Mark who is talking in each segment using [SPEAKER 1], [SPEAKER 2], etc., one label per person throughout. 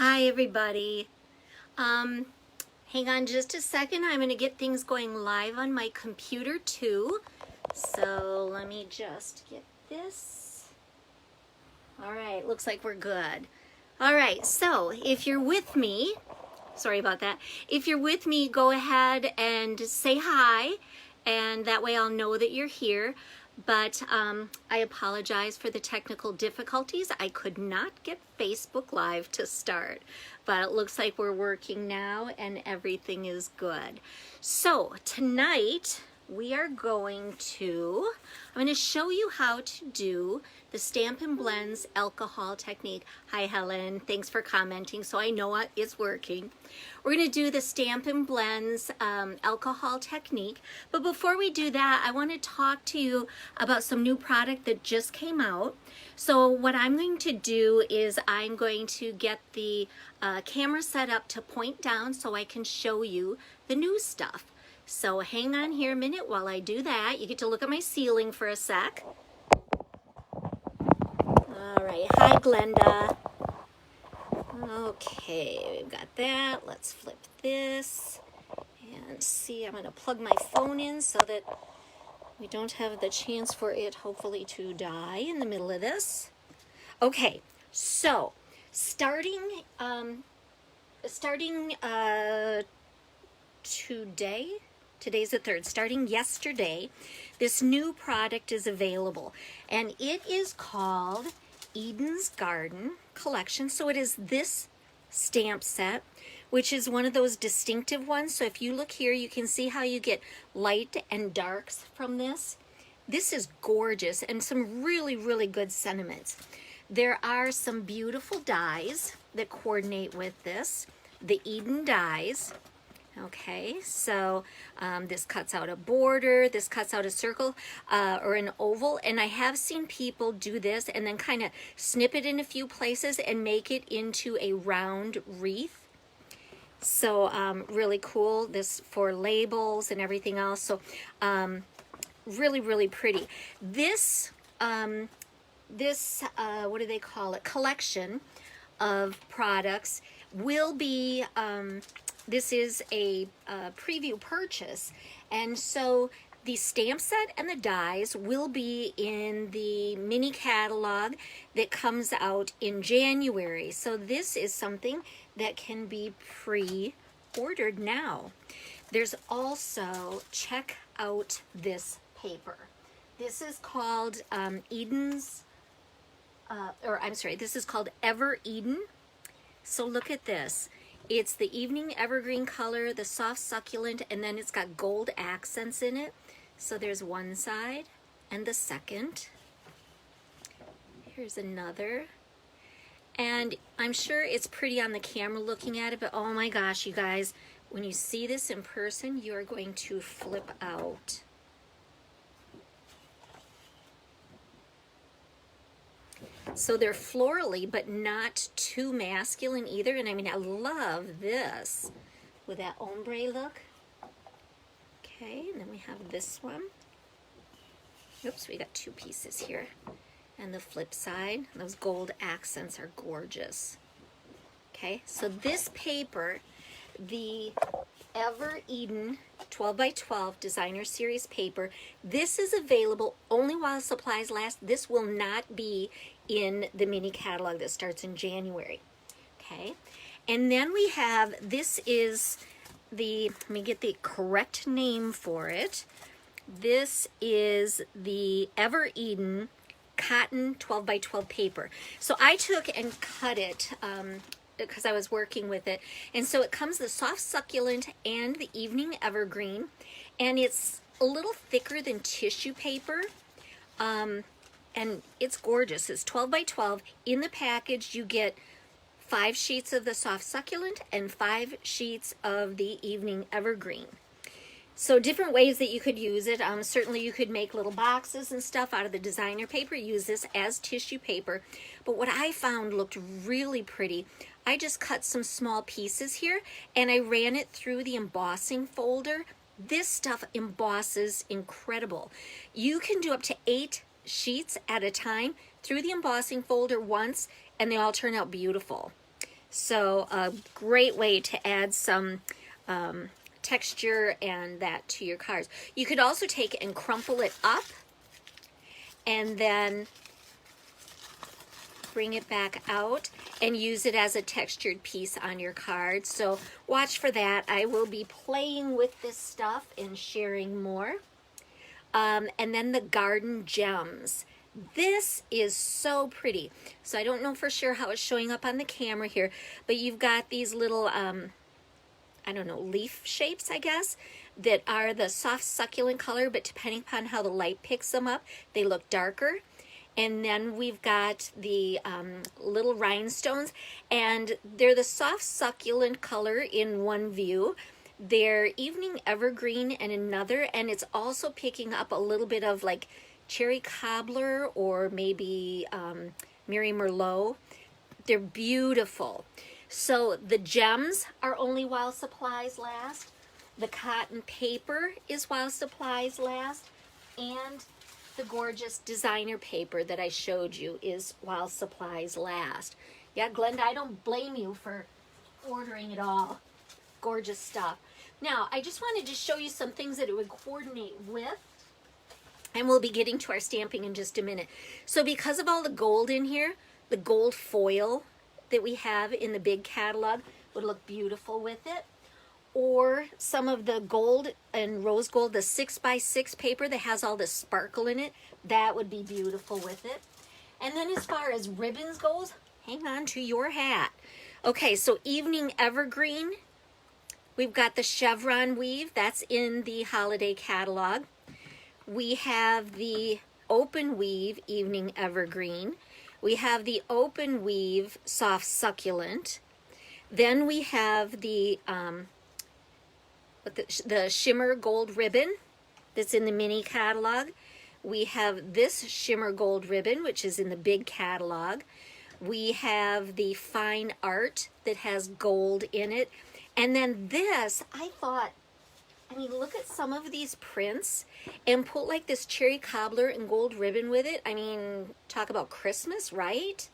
[SPEAKER 1] Hi everybody. Hang on just a second. I'm going to get things going live on my computer too. So let me just get this. All right, looks like we're good. All right, so if you're with me, sorry about that. If you're with me, go ahead and say hi, and that way I'll know that you're here. But I apologize for the technical difficulties. I could not get Facebook Live to start, but it looks like we're working now and everything is good. So tonight we are I'm going to show you how to do the Stampin' Blends alcohol technique. Hi Helen, thanks for commenting, so I know it's working. We're going to do the Stampin' Blends alcohol technique, but before we do that, I want to talk to you about some new product that just came out. So what I'm going to do is I'm going to get the camera set up to point down so I can show you the new stuff. So hang on here a minute while I do that. You get to look at my ceiling for a sec. All right, hi Glenda. Okay, we've got that. Let's flip this and see. I'm going to plug my phone in so that we don't have the chance for it hopefully to die in the middle of this. Okay, so starting today's the 3rd, starting yesterday, this new product is available, and it is called Eden's Garden Collection. So it is this stamp set, which is one of those distinctive ones. So if you look here, you can see how you get light and darks from this. This is gorgeous and some really, really good sentiments. There are some beautiful dies that coordinate with this, the Eden dies. Okay, so this cuts out a border, this cuts out a circle or an oval, and I have seen people do this and then kind of snip it in a few places and make it into a round wreath. So really cool, this for labels and everything else. So really, really pretty. This, what do they call it? Collection of products will be, this is a preview purchase, and so the stamp set and the dies will be in the mini catalog that comes out in January. So this is something that can be pre-ordered now. There's also, check out this paper. This is called this is called Ever Eden. So look at this. It's the evening evergreen color, the soft succulent, and then it's got gold accents in it. So there's one side and the second. Here's another. And I'm sure it's pretty on the camera looking at it, but oh my gosh, you guys, when you see this in person, you're going to flip out. So they're florally, but not too masculine either. And I mean, I love this with that ombre look. Okay, and then we have this one. Oops, we got 2 pieces here. And the flip side, those gold accents are gorgeous. Okay, so this paper, the Ever Eden 12 by 12 designer series paper, this is available only while supplies last. This will not be in the mini catalog that starts in January. Okay, and then we have, this is the, let me get the correct name for it. This is the Ever Eden cotton 12 by 12 paper. So I took and cut it because I was working with it, and so it comes the soft succulent and the evening evergreen, and it's a little thicker than tissue paper, and it's gorgeous. It's 12 by 12. In the package you get 5 sheets of the soft succulent and 5 sheets of the evening evergreen. So different ways that you could use it. Certainly you could make little boxes and stuff out of the designer paper, use this as tissue paper. But what I found looked really pretty, I just cut some small pieces here and I ran it through the embossing folder. This stuff embosses incredible. You can do up to 8 sheets at a time through the embossing folder once, and they all turn out beautiful. So a great way to add some texture and that to your cards. You could also take and crumple it up and then bring it back out and use it as a textured piece on your card. So watch for that. I will be playing with this stuff and sharing more. And then the garden gems. This is so pretty. So I don't know for sure how it's showing up on the camera here, but you've got these little, I don't know, leaf shapes, I guess, that are the soft succulent color, but depending upon how the light picks them up, they look darker. And then we've got the little rhinestones, and they're the soft succulent color in one view. They're evening evergreen in another, and it's also picking up a little bit of like cherry cobbler or maybe Mary Merlot. They're beautiful. So the gems are only while supplies last. The cotton paper is while supplies last, and the gorgeous designer paper that I showed you is while supplies last. Yeah, Glenda, I don't blame you for ordering it all. Gorgeous stuff. Now, I just wanted to show you some things that it would coordinate with, and we'll be getting to our stamping in just a minute. So because of all the gold in here, the gold foil that we have in the big catalog would look beautiful with it. Or some of the gold and rose gold, the 6x6 paper that has all this sparkle in it, that would be beautiful with it. And then as far as ribbons goes, hang on to your hat. Okay, so evening evergreen, we've got the chevron weave, that's in the holiday catalog. We have the open weave evening evergreen. We have the open weave soft succulent. Then we have the shimmer gold ribbon that's in the mini catalog. We have this shimmer gold ribbon, which is in the big catalog. We have the fine art that has gold in it. And then this, I thought, I mean, look at some of these prints and put like this cherry cobbler and gold ribbon with it. I mean, talk about Christmas, right?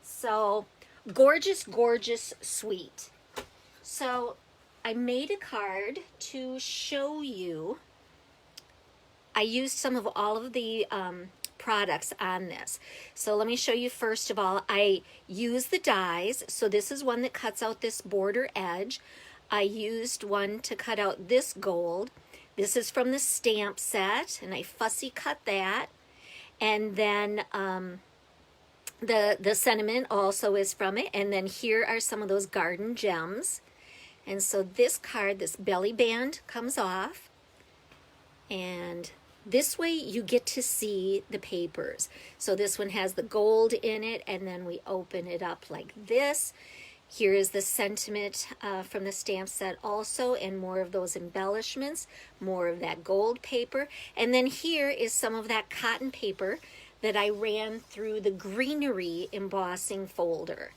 [SPEAKER 1] So gorgeous, gorgeous, sweet. So I made a card to show you. I used some of all of the products on this. So let me show you first of all, I used the dies. So this is one that cuts out this border edge. I used one to cut out this gold. This is from the stamp set, and I fussy cut that. And then the sentiment also is from it. And then here are some of those garden gems. And so this card, this belly band comes off, and this way you get to see the papers. So this one has the gold in it, and then we open it up like this. Here is the sentiment from the stamp set also, and more of those embellishments, more of that gold paper. And then here is some of that cotton paper that I ran through the greenery embossing folder.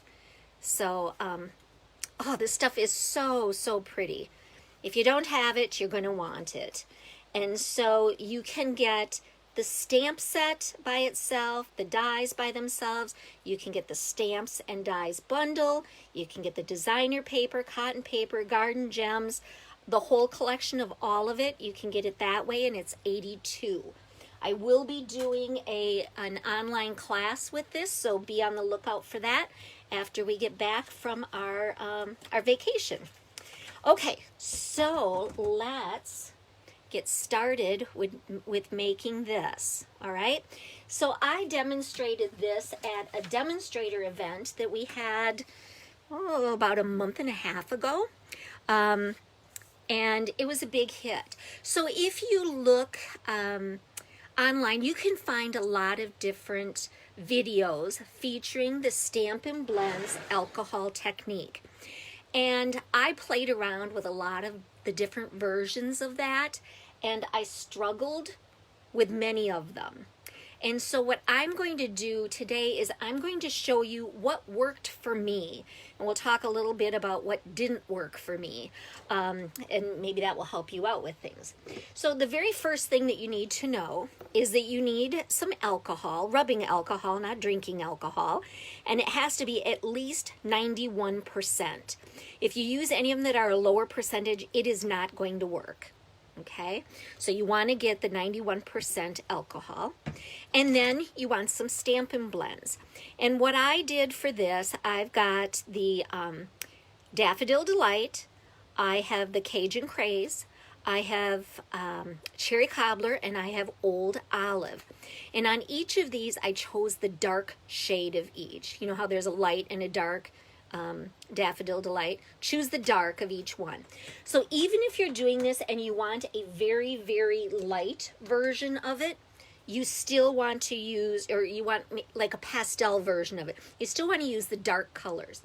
[SPEAKER 1] So, oh, this stuff is so, so pretty. If you don't have it, you're going to want it. And so you can get the stamp set by itself, the dies by themselves. You can get the stamps and dies bundle. You can get the designer paper, cotton paper, garden gems, the whole collection of all of it. You can get it that way, and it's $82. I will be doing an online class with this, so be on the lookout for that after we get back from our vacation. Okay, so let's get started with making this, all right? So I demonstrated this at a demonstrator event that we had about a month and a half ago, and it was a big hit. So if you look online, you can find a lot of different videos featuring the Stampin' Blends alcohol technique. And I played around with a lot of the different versions of that, and I struggled with many of them. And so what I'm going to do today is I'm going to show you what worked for me. And we'll talk a little bit about what didn't work for me. And maybe that will help you out with things. So the very first thing that you need to know is that you need some alcohol, rubbing alcohol, not drinking alcohol. And it has to be at least 91%. If you use any of them that are a lower percentage, it is not going to work. Okay, so you want to get the 91% alcohol, and then you want some Stampin' blends. And what I did for this, I've got the Daffodil Delight, I have the Cajun Craze, I have Cherry Cobbler, and I have Old Olive. And on each of these, I chose the dark shade of each. You know how there's a light and a dark Daffodil Delight. Choose the dark of each one. So even if you're doing this and you want a very, very light version of it, you still want to use, or you want like a pastel version of it, you still want to use the dark colors.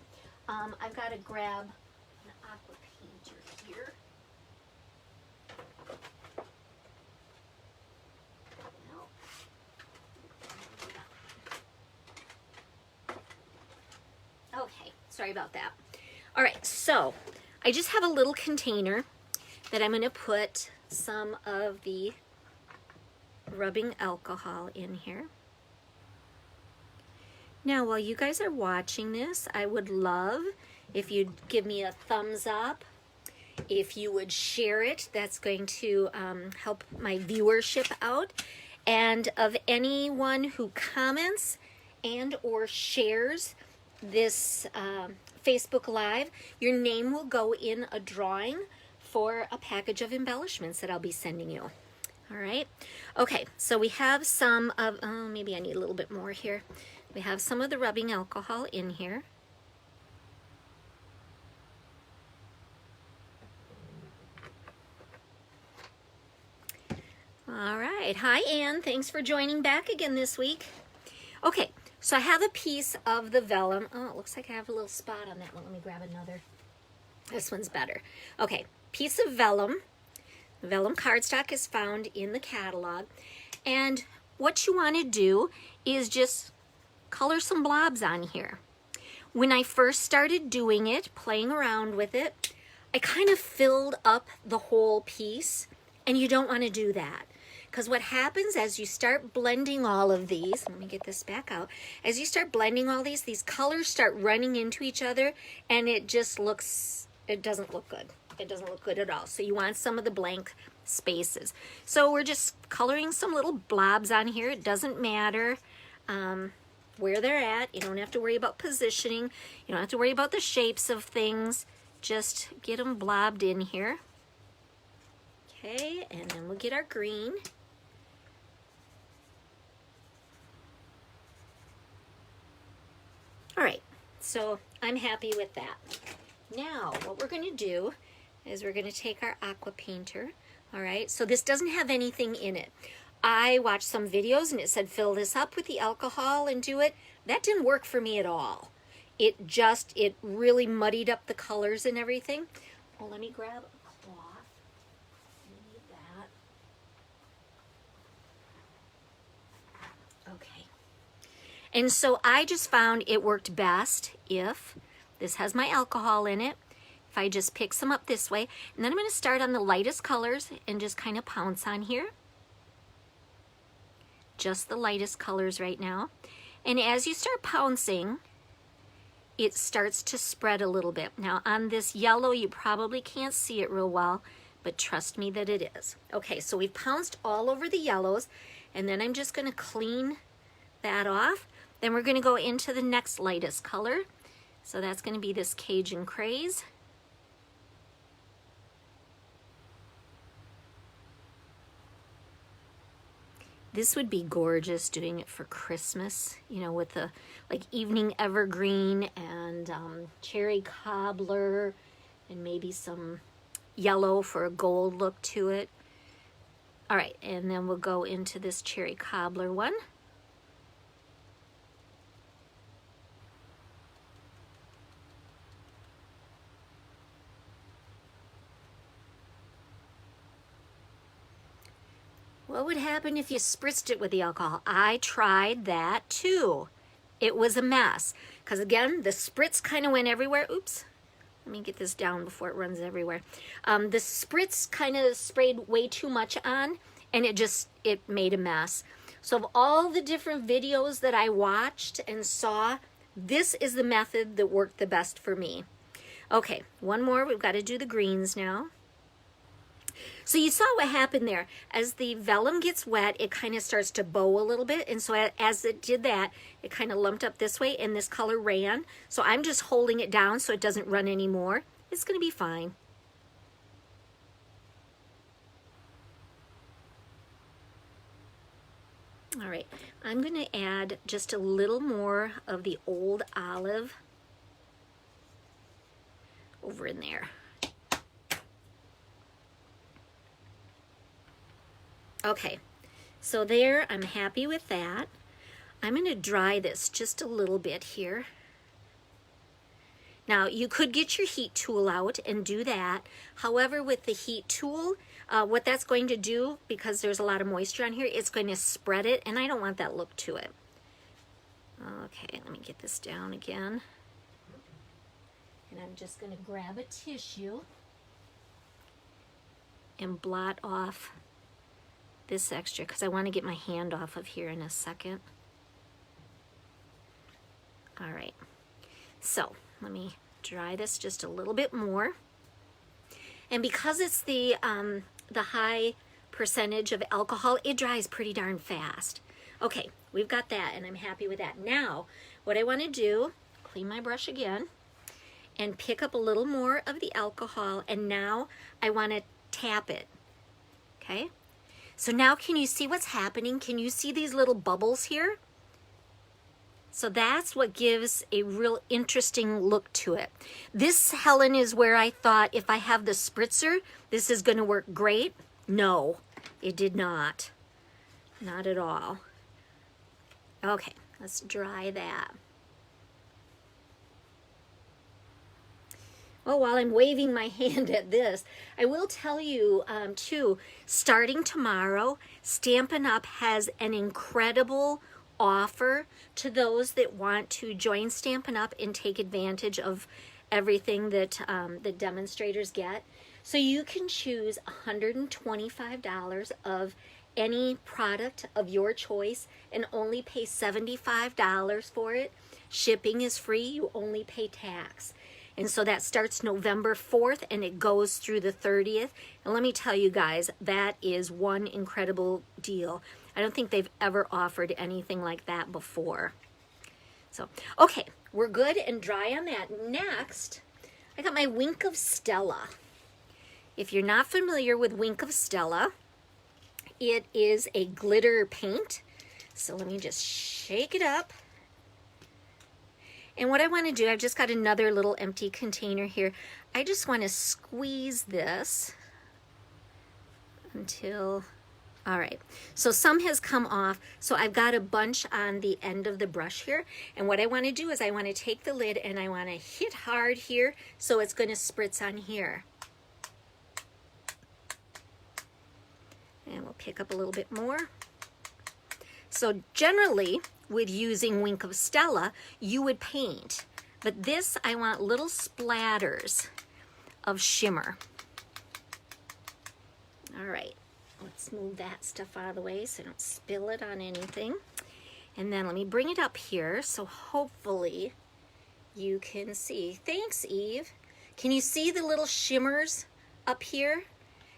[SPEAKER 1] I've got to grab an Aqua Painter here. Okay, sorry about that. All right, so I just have a little container that I'm going to put some of the rubbing alcohol in here. Now, while you guys are watching this, I would love if you'd give me a thumbs up. If you would share it, that's going to help my viewership out. And of anyone who comments and or shares this Facebook Live, your name will go in a drawing for a package of embellishments that I'll be sending you. All right. Okay, so we have some of, oh, maybe I need a little bit more here. We have some of the rubbing alcohol in here. All right. Hi, Anne. Thanks for joining back again this week. Okay, so I have a piece of the vellum. Oh, it looks like I have a little spot on that one. Let me grab another. This one's better. Okay, piece of vellum. Vellum cardstock is found in the catalog. And what you want to do is just color some blobs on here. When I first started doing it, playing around with it, I kind of filled up the whole piece, and you don't want to do that. Because what happens as you start blending all of these, let me get this back out, as you start blending all these colors start running into each other, and it just looks, it doesn't look good. It doesn't look good at all. So you want some of the blank spaces. So we're just coloring some little blobs on here. It doesn't matter where they're at. You don't have to worry about positioning. You don't have to worry about the shapes of things. Just get them blobbed in here. Okay, and then we'll get our green. All right, so I'm happy with that. Now, what we're going to do is we're going to take our Aqua Painter. All right, so this doesn't have anything in it. I watched some videos and it said fill this up with the alcohol and do it. That didn't work for me at all. It really muddied up the colors and everything. Well, let me grab a cloth. I need that. Okay. And so I just found it worked best if this has my alcohol in it. If I just pick some up this way, and then I'm going to start on the lightest colors and just kind of pounce on here. Just the lightest colors right now. And as you start pouncing, it starts to spread a little bit. Now on this yellow, you probably can't see it real well, but trust me that it is. Okay, so we've pounced all over the yellows, and then I'm just going to clean that off. Then we're going to go into the next lightest color. So that's going to be this Cajun Craze. This would be gorgeous doing it for Christmas, you know, with the like evening evergreen and cherry cobbler and maybe some yellow for a gold look to it. All right, and then we'll go into this cherry cobbler one. What would happen if you spritzed it with the alcohol? I tried that too. It was a mess. Because again, the spritz kind of went everywhere. Oops. Let me get this down before it runs everywhere. The spritz kind of sprayed way too much on, and it made a mess. So of all the different videos that I watched and saw, this is the method that worked the best for me. Okay, one more. We've got to do the greens now. So you saw what happened there. As the vellum gets wet, it kind of starts to bow a little bit. And so as it did that, it kind of lumped up this way and this color ran. So I'm just holding it down so it doesn't run anymore. It's going to be fine. All right, I'm going to add just a little more of the old olive over in there. Okay, so there, I'm happy with that. I'm going to dry this just a little bit here. Now, you could get your heat tool out and do that. However, with the heat tool, what that's going to do, because there's a lot of moisture on here, it's going to spread it, and I don't want that look to it. Okay, let me get this down again. And I'm just going to grab a tissue and blot off this extra, because I want to get my hand off of here in a second. All right, so let me dry this just a little bit more. And because it's the high percentage of alcohol, it dries pretty darn fast. Okay, we've got that, and I'm happy with that. Now, what I want to do, clean my brush again, and pick up a little more of the alcohol, and now I want to tap it, okay? So now can you see what's happening? Can you see these little bubbles here? So that's what gives a real interesting look to it. This, Helen, is where I thought if I have the spritzer, this is going to work great. No, it did not. Not at all. Okay, let's dry that. Well, while I'm waving my hand at this, I will tell you, too, starting tomorrow, Stampin' Up! Has an incredible offer to those that want to join Stampin' Up! And take advantage of everything that the demonstrators get. So you can choose $125 of any product of your choice and only pay $75 for it. Shipping is free. You only pay tax. And so that starts November 4th and it goes through the 30th. And let me tell you guys, that is one incredible deal. I don't think they've ever offered anything like that before. So, okay, we're good and dry on that. Next, I got my Wink of Stella. If you're not familiar with Wink of Stella, it is a glitter paint. So let me just shake it up. And what I want to do, I've just got another little empty container here. I just want to squeeze this until, all right. So some has come off. So I've got a bunch on the end of the brush here. And what I want to do is I want to take the lid and I want to hit hard here so it's going to spritz on here. And we'll pick up a little bit more. So generally, with using Wink of Stella, you would paint. But this, I want little splatters of shimmer. All right, let's move that stuff out of the way so I don't spill it on anything. And then let me bring it up here so hopefully you can see. Thanks, Eve. Can you see the little shimmers up here?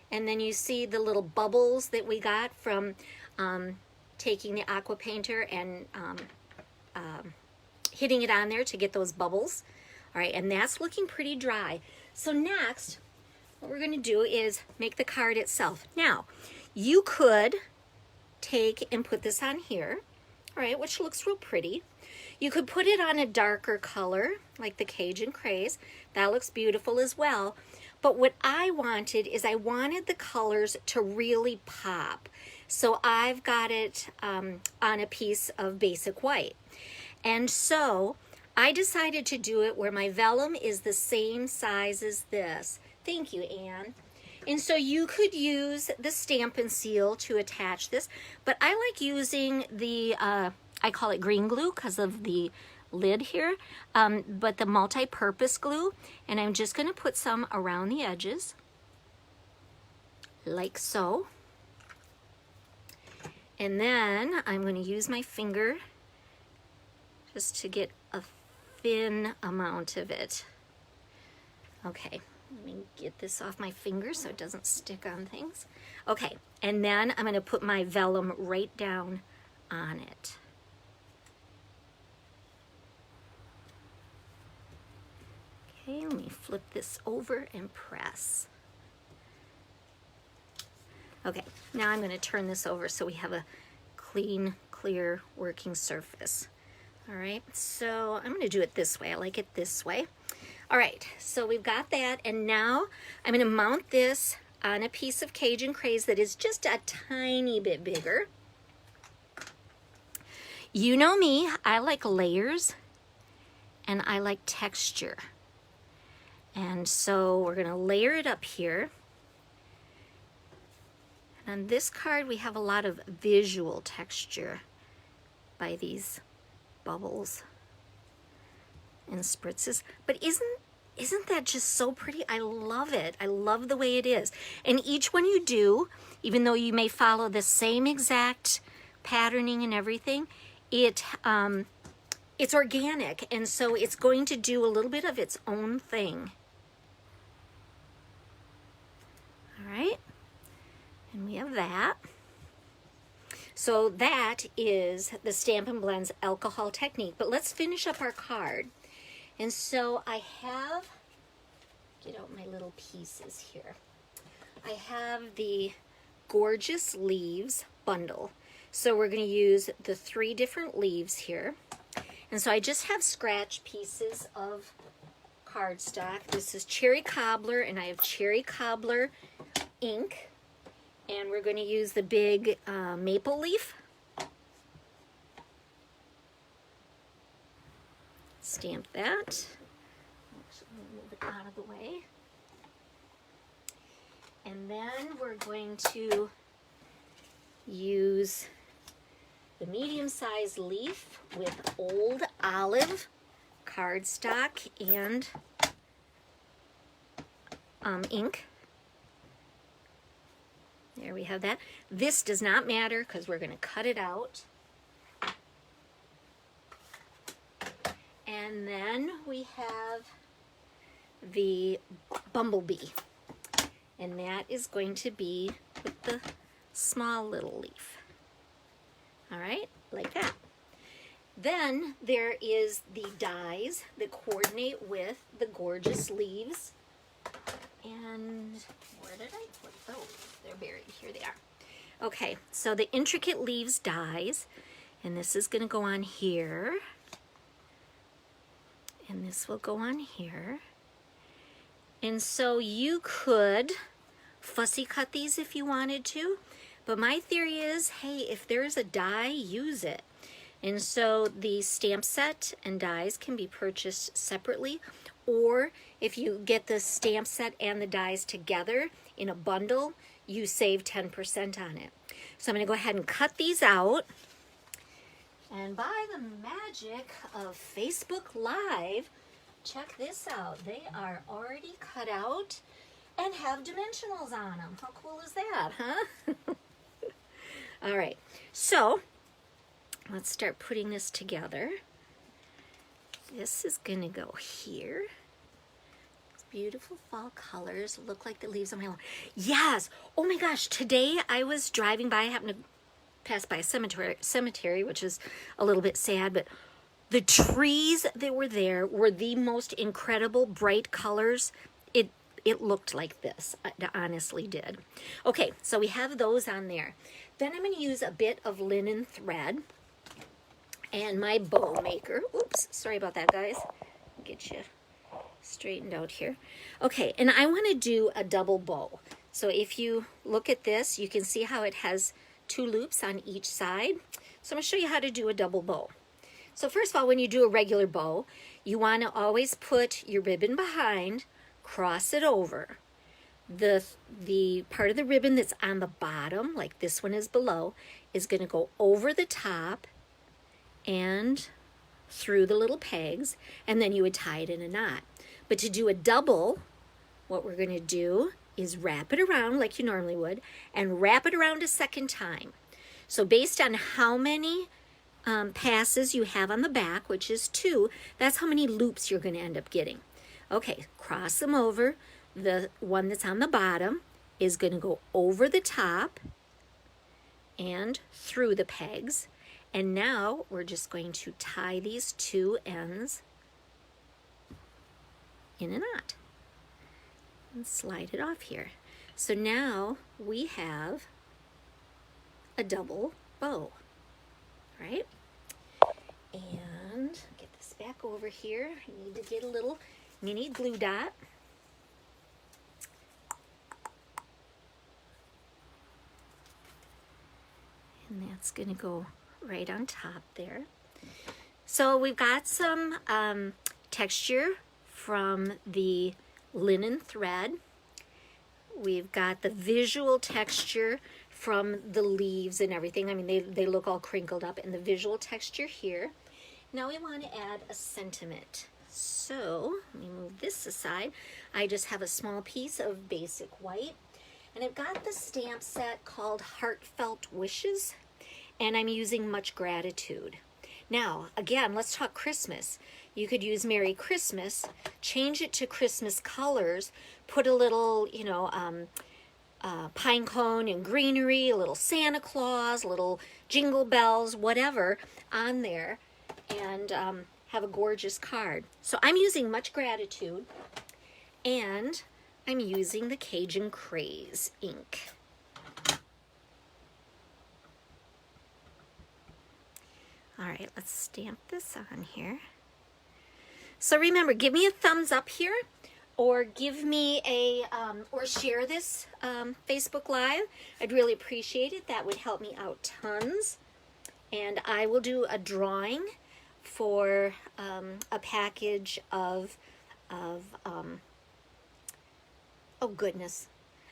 [SPEAKER 1] And then you see the little bubbles that we got from taking the Aqua Painter and hitting it on there to get those bubbles. All right, and that's looking pretty dry. So next, what we're going to do is make the card itself. Now, you could take and put this on here, all right, which looks real pretty. You could put it on a darker color, like the Cajun Craze. That looks beautiful as well. But what I wanted is I wanted the colors to really pop. So I've got it on a piece of basic white. And so I decided to do it where my vellum is the same size as this. Thank you, Anne. And so you could use the Stampin' seal to attach this, but I like using the, I call it green glue because of the lid here, but the multi-purpose glue, and I'm just going to put some around the edges, like so. And then I'm going to use my finger just to get a thin amount of it. Okay, let me get this off my finger so it doesn't stick on things. Okay, and then I'm going to put my vellum right down on it. Okay, let me flip this over and press. Okay, now I'm going to turn this over so we have a clean, clear working surface. All right, so I'm going to do it this way. I like it this way. All right, so we've got that, and now I'm going to mount this on a piece of Cajun Craze that is just a tiny bit bigger. You know me, I like layers and I like texture. And so we're going to layer it up here. On this card, we have a lot of visual texture by these bubbles and spritzes. But isn't that just so pretty? I love it. I love the way it is. And each one you do, even though you may follow the same exact patterning and everything, it's organic, and so it's going to do a little bit of its own thing. All right. And we have that. So that is the Stampin' Blends alcohol technique. But let's finish up our card. And so I have, get out my little pieces here. I have the Gorgeous Leaves bundle. So we're going to use the 3 different leaves here. And so I just have scratch pieces of cardstock. This is Cherry Cobbler, and I have Cherry Cobbler ink. And we're going to use the big maple leaf. Stamp that. Actually, move it out of the way. And then we're going to use the medium-sized leaf with Old Olive cardstock and ink. There we have that. This does not matter because we're going to cut it out. And then we have the bumblebee. And that is going to be with the small little leaf. All right, like that. Then there is the dies that coordinate with the Gorgeous Leaves. And where did I put those? They're buried. Here they are. Okay, so the Intricate Leaves dies, and this is going to go on here. And this will go on here. And so you could fussy cut these if you wanted to, but my theory is, hey, if there's a die, use it. And so the stamp set and dies can be purchased separately, or if you get the stamp set and the dies together in a bundle, you save 10% on it. So I'm going to go ahead and cut these out. And by the magic of Facebook Live, check this out. They are already cut out and have dimensionals on them. How cool is that, huh? All right, so let's start putting this together. This is going to go here. It's beautiful fall colors. Look like the leaves on my lawn. Yes! Oh my gosh, today I was driving by. I happened to pass by a cemetery, which is a little bit sad, but the trees that were there were the most incredible bright colors. It looked like this. It honestly did. Okay, so we have those on there. Then I'm going to use a bit of linen thread and my bow maker. Oops, sorry about that, guys. Get you straightened out here. Okay, and I want to do a double bow. So if you look at this, you can see how it has 2 loops on each side. So I'm going to show you how to do a double bow. So first of all, when you do a regular bow, you want to always put your ribbon behind, cross it over, the part of the ribbon that's on the bottom, like this one is below, is going to go over the top and through the little pegs, and then you would tie it in a knot. But to do a double, what we're going to do is wrap it around like you normally would, and wrap it around a second time. So based on how many passes you have on the back, which is 2, that's how many loops you're going to end up getting. Okay, cross them over. The one that's on the bottom is going to go over the top and through the pegs. And now we're just going to tie these 2 ends in a knot and slide it off here. So now we have a double bow, right? And get this back over here. I need to get a little mini glue dot. And that's going to go right on top there. So we've got some texture from the linen thread. We've got the visual texture from the leaves and everything. I mean, they look all crinkled up, and the visual texture here. Now we want to add a sentiment. So let me move this aside. I just have a small piece of basic white, and I've got the stamp set called Heartfelt Wishes, and I'm using Much Gratitude. Now, again, let's talk Christmas. You could use Merry Christmas, change it to Christmas colors, put a little, pine cone and greenery, a little Santa Claus, little jingle bells, whatever on there, and have a gorgeous card. So I'm using Much Gratitude, and I'm using the Cajun Craze ink. All right, let's stamp this on here. So remember, give me a thumbs up here, or give me a, or share this Facebook Live. I'd really appreciate it. That would help me out tons. And I will do a drawing for a package of oh goodness,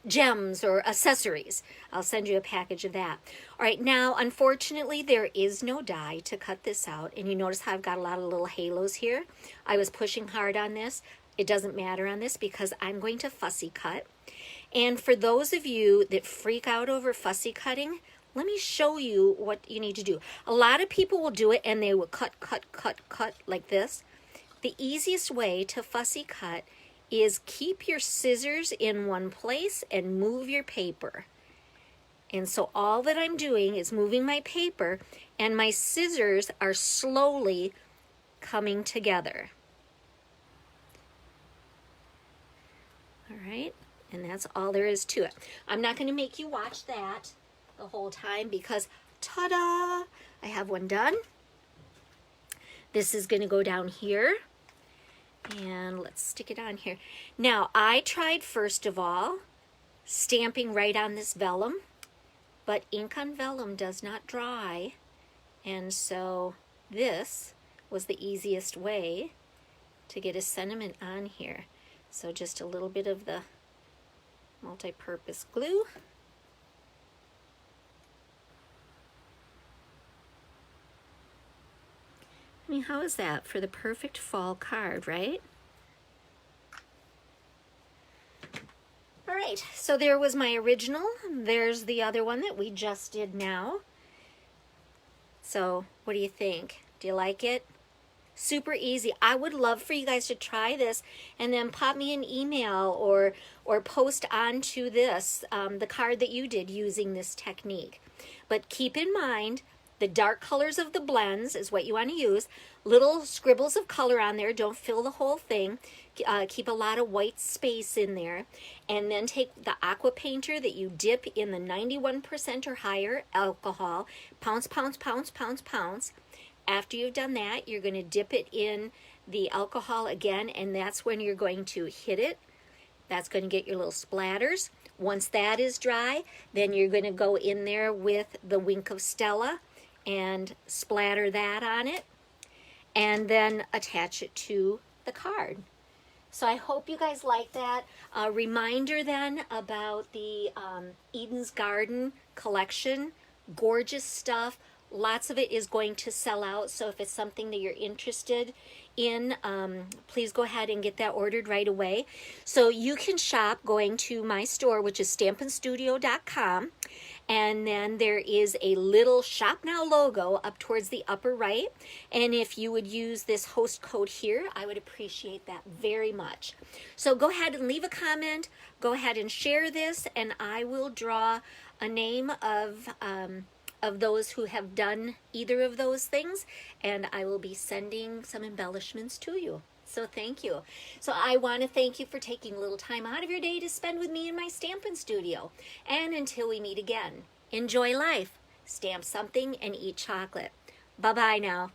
[SPEAKER 1] gems or accessories. I'll send you a package of that. All right, now unfortunately there is no die to cut this out, and you notice how I've got a lot of little halos here. I was pushing hard on this. It doesn't matter on this because I'm going to fussy cut. And for those of you that freak out over fussy cutting, let me show you what you need to do. A lot of people will do it and they will cut like this. The easiest way to fussy cut is keep your scissors in one place and move your paper. And so all that I'm doing is moving my paper, and my scissors are slowly coming together. All right, and that's all there is to it. I'm not going to make you watch that the whole time because, ta-da, I have one done. This is going to go down here. And let's stick it on here. Now, I tried first of all stamping right on this vellum, but ink on vellum does not dry. And so this was the easiest way to get a sentiment on here. So just a little bit of the multi-purpose glue. I mean, how is that for the perfect fall card, right? All right, so there was my original. There's the other one that we just did now. So what do you think? Do you like it? Super easy. I would love for you guys to try this and then pop me an email or post onto this, the card that you did using this technique. But keep in mind, the dark colors of the blends is what you want to use. Little scribbles of color on there. Don't fill the whole thing. Keep a lot of white space in there. And then take the Aqua Painter that you dip in the 91% or higher alcohol. Pounce, pounce, pounce, pounce, pounce. After you've done that, you're going to dip it in the alcohol again, and that's when you're going to hit it. That's going to get your little splatters. Once that is dry, then you're going to go in there with the Wink of Stella and splatter that on it, and then attach it to the card. So I hope you guys like that. Reminder then about the Eden's Garden collection. Gorgeous stuff. Lots of it is going to sell out, so if it's something that you're interested in, please go ahead and get that ordered right away. So you can shop going to my store, which is stampinstudio.com, and then there is a little Shop Now logo up towards the upper right, and if you would use this host code here, I would appreciate that very much. So go ahead and leave a comment, go ahead and share this, and I will draw a name of those who have done either of those things, and I will be sending some embellishments to you. So thank you. So I want to thank you for taking a little time out of your day to spend with me in my Stampin' Studio. And until we meet again, enjoy life, stamp something, and eat chocolate. Bye-bye now.